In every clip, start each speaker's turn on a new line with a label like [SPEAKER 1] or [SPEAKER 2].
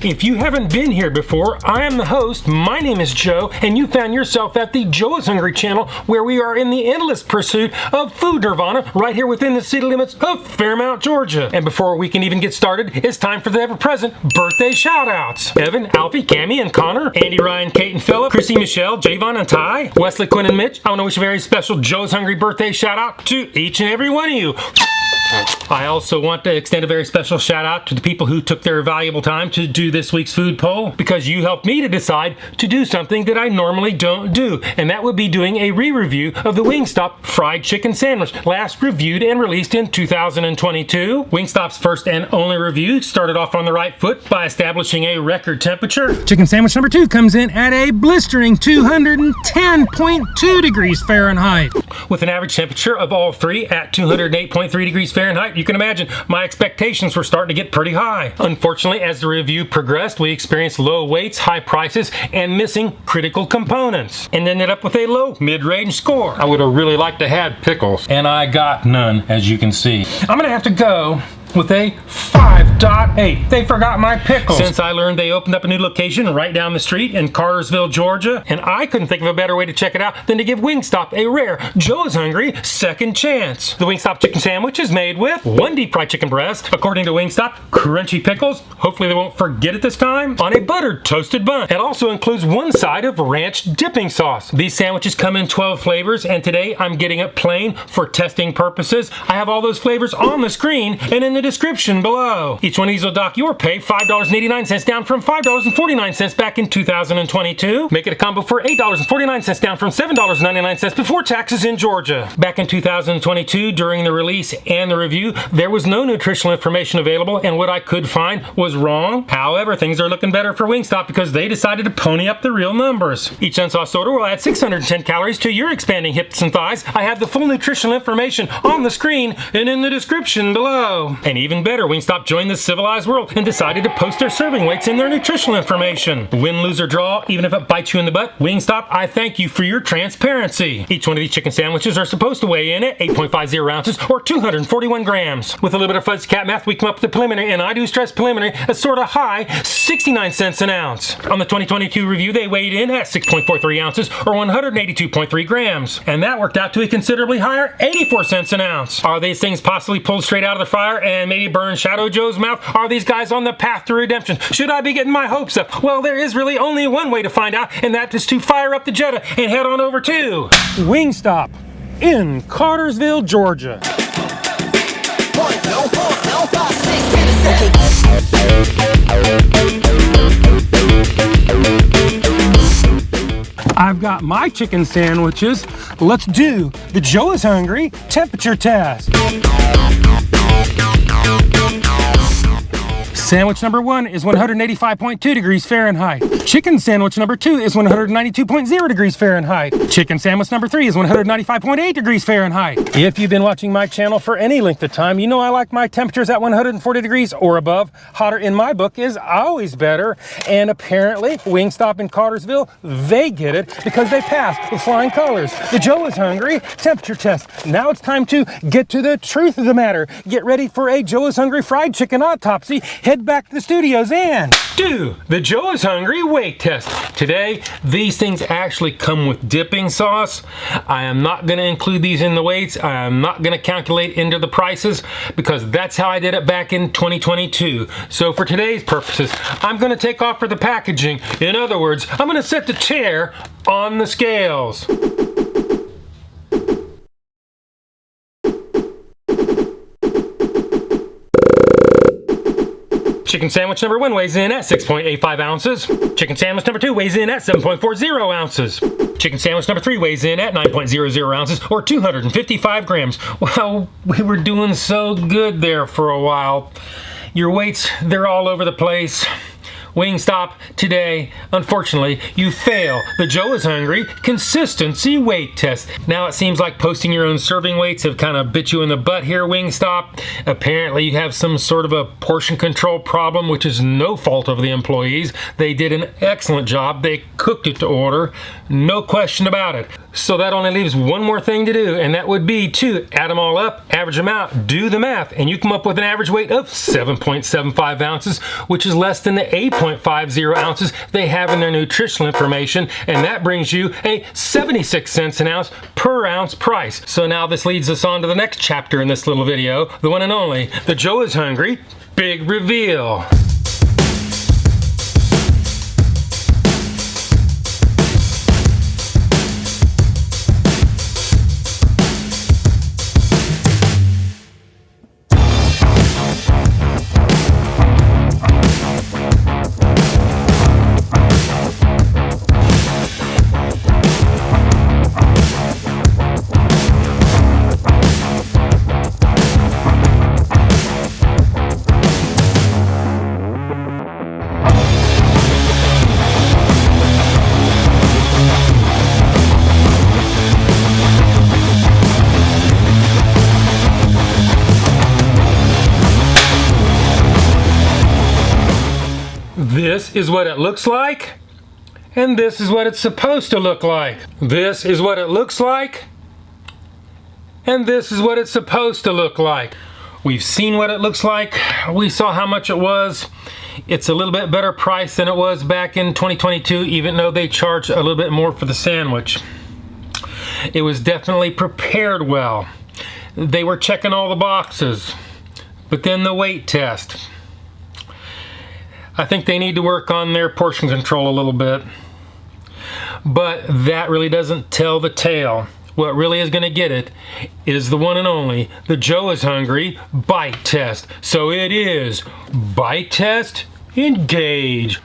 [SPEAKER 1] If you haven't been here before, I am the host. My name is Joe, and you found yourself at the Joe is Hungry channel, where we are in the endless pursuit of food nirvana right here within the city limits of Fairmount, Georgia. And before we can even get started, it's time for the ever-present birthday shout-outs. Evan, Alfie, Cammie, and Connor, Andy, Ryan, Kate, and Philip, Chrissy, Michelle, Javon, and Ty, Wesley, Quinn, and Mitch. I want to wish a very special Joe's Hungry birthday shout-out to each and every one of you. I also want to extend a very special shout out to the people who took their valuable time to do this week's food poll, because you helped me to decide to do something that I normally don't do, and that would be doing a re-review of the Wingstop fried chicken sandwich, last reviewed and released in 2022. Wingstop's first and only review started off on the right foot by establishing a record temperature. Chicken sandwich number 2 comes in at a blistering 210.2 degrees Fahrenheit. With an average temperature of all three at 208.3 degrees Fahrenheit, you can imagine my expectations were starting to get pretty high. Unfortunately, as the review progressed, we experienced low weights, high prices, and missing critical components, and ended up with a low mid-range score. I would have really liked to have pickles, and I got none, as you can see. I'm gonna have to go with a 5.8. They forgot my pickles. Since I learned they opened up a new location right down the street in Cartersville, Georgia, and I couldn't think of a better way to check it out than to give Wingstop a rare Joe's Hungry second chance. The Wingstop chicken sandwich is made with 1 deep fried chicken breast, according to Wingstop, crunchy pickles, hopefully they won't forget it this time, on a buttered toasted bun. It also includes 1 side of ranch dipping sauce. These sandwiches come in 12 flavors, and today I'm getting it plain for testing purposes. I have all those flavors on the screen and in the description below. Each one of these will dock your pay $5.89, down from $5.49 back in 2022. Make it a combo for $8.49, down from $7.99 before taxes in Georgia. Back in 2022, during the release and the review, there was no nutritional information available, and what I could find was wrong. However, things are looking better for Wingstop because they decided to pony up the real numbers. Each unsauced order will add 610 calories to your expanding hips and thighs. I have the full nutritional information on the screen and in the description below. And even better, Wingstop joined the civilized world and decided to post their serving weights in their nutritional information. Win, lose, or draw, even if it bites you in the butt, Wingstop, I thank you for your transparency. Each one of these chicken sandwiches are supposed to weigh in at 8.50 ounces or 241 grams. With a little bit of fuzzy cat math, we come up with the preliminary, and I do stress preliminary, a sort of high 69 cents an ounce. On the 2022 review, they weighed in at 6.43 ounces or 182.3 grams. And that worked out to a considerably higher 84 cents an ounce. Are these things possibly pulled straight out of the fryer and maybe burn Shadow Joe's mouth? Are these guys on the path to redemption? Should I be getting my hopes up? Well, there is really only one way to find out, and that is to fire up the Jetta and head on over to Wingstop in Cartersville, Georgia. I've got my chicken sandwiches. Let's do the Joe is Hungry temperature test. Sandwich number 1 is 185.2 degrees Fahrenheit. Chicken sandwich number 2 is 192.0 degrees Fahrenheit. Chicken sandwich number 3 is 195.8 degrees Fahrenheit. If you've been watching my channel for any length of time, you know I like my temperatures at 140 degrees or above. Hotter in my book is always better. And apparently, Wingstop in Cartersville, they get it because they passed with flying colors. The Joe is Hungry temperature test. Now it's time to get to the truth of the matter. Get ready for a Joe is Hungry fried chicken autopsy. Head back to the studios and do the Joe is Hungry weight test. Today, these things actually come with dipping sauce. I am not going to include these in the weights. I am not going to calculate into the prices because that's how I did it back in 2022. So for today's purposes, I'm going to take off for the packaging. In other words, I'm going to set the chair on the scales. Chicken sandwich number 1 weighs in at 6.85 ounces. Chicken sandwich number 2 weighs in at 7.40 ounces. Chicken sandwich number 3 weighs in at 9.00 ounces or 255 grams. Well, we were doing so good there for a while. Your weights, they're all over the place. Wingstop, today, unfortunately, you fail the Joe is Hungry consistency weight test. Now it seems like posting your own serving weights have kind of bit you in the butt here, Wingstop. Apparently you have some sort of a portion control problem, which is no fault of the employees. They did an excellent job. They cooked it to order, no question about it. So that only leaves one more thing to do, and that would be to add them all up, average them out, do the math, and you come up with an average weight of 7.75 ounces, which is less than the 8.50 ounces they have in their nutritional information, and that brings you a 76 cents an ounce per ounce price. So now this leads us on to the next chapter in this little video, the one and only, the Joe is Hungry Big Reveal. This is what it looks like, and this is what it's supposed to look like. This is what it looks like, and this is what it's supposed to look like. We've seen what it looks like. We saw how much it was. It's a little bit better price than it was back in 2022, even though they charged a little bit more for the sandwich. It was definitely prepared well. They were checking all the boxes. But then the weight test. I think they need to work on their portion control a little bit. But that really doesn't tell the tale. What really is going to get it is the one and only, the Joe is Hungry Bite Test. So it is Bite Test, engage.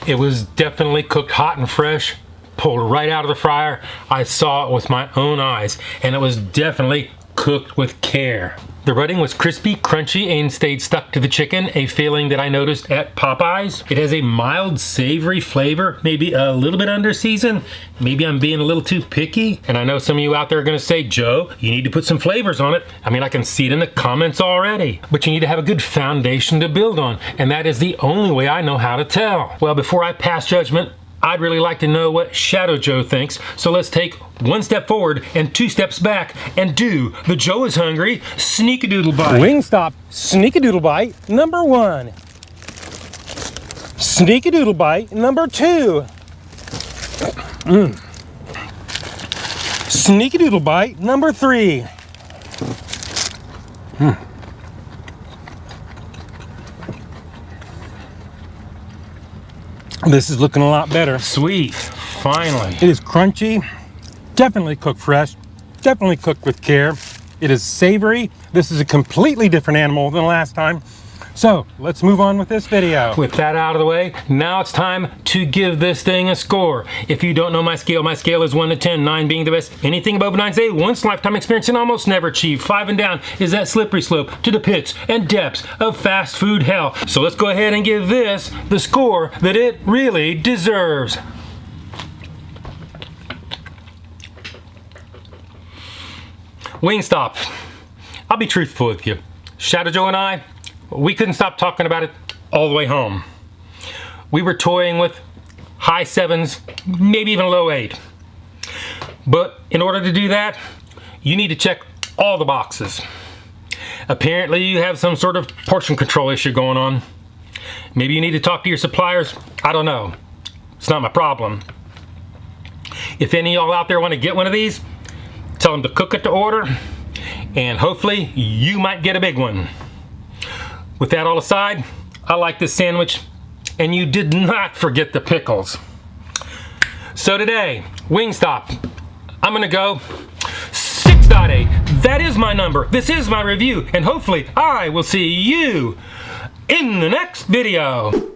[SPEAKER 1] It was definitely cooked hot and fresh, pulled right out of the fryer. I saw it with my own eyes, and it was definitely cooked with care. The breading was crispy, crunchy, and stayed stuck to the chicken, a feeling that I noticed at Popeyes. It has a mild, savory flavor, maybe a little bit under seasoned. Maybe I'm being a little too picky. And I know some of you out there are gonna say, Joe, you need to put some flavors on it. I mean, I can see it in the comments already. But you need to have a good foundation to build on, and that is the only way I know how to tell. Well, before I pass judgment, I'd really like to know what Shadow Joe thinks, so let's take one step forward and two steps back and do the Joe is Hungry Sneak-a-Doodle Bite. Wingstop Sneak-a-Doodle Bite number 1. Sneak-a-Doodle Bite number 2. Sneak-a-Doodle Bite number 3. This is looking a lot better. Sweet, finally. It is crunchy, definitely cooked fresh, definitely cooked with care. It is savory. This is a completely different animal than last time. So let's move on with this video. With that out of the way, now it's time to give this thing a score. If you don't know my scale is 1 to 10, 9 being the best. Anything above 9 is a once lifetime experience and almost never achieved. 5 and down is that slippery slope to the pits and depths of fast food hell. So let's go ahead and give this the score that it really deserves. Wingstop. I'll be truthful with you. Shadow Joe and I, we couldn't stop talking about it all the way home. We were toying with high 7s, maybe even low 8. But in order to do that, you need to check all the boxes. Apparently you have some sort of portion control issue going on. Maybe you need to talk to your suppliers. I don't know. It's not my problem. If any of y'all out there want to get one of these, tell them to cook it to order, and hopefully you might get a big one. With that all aside, I like this sandwich, and you did not forget the pickles. So today, Wingstop, I'm gonna go 6.8. That is my number. This is my review, and hopefully I will see you in the next video.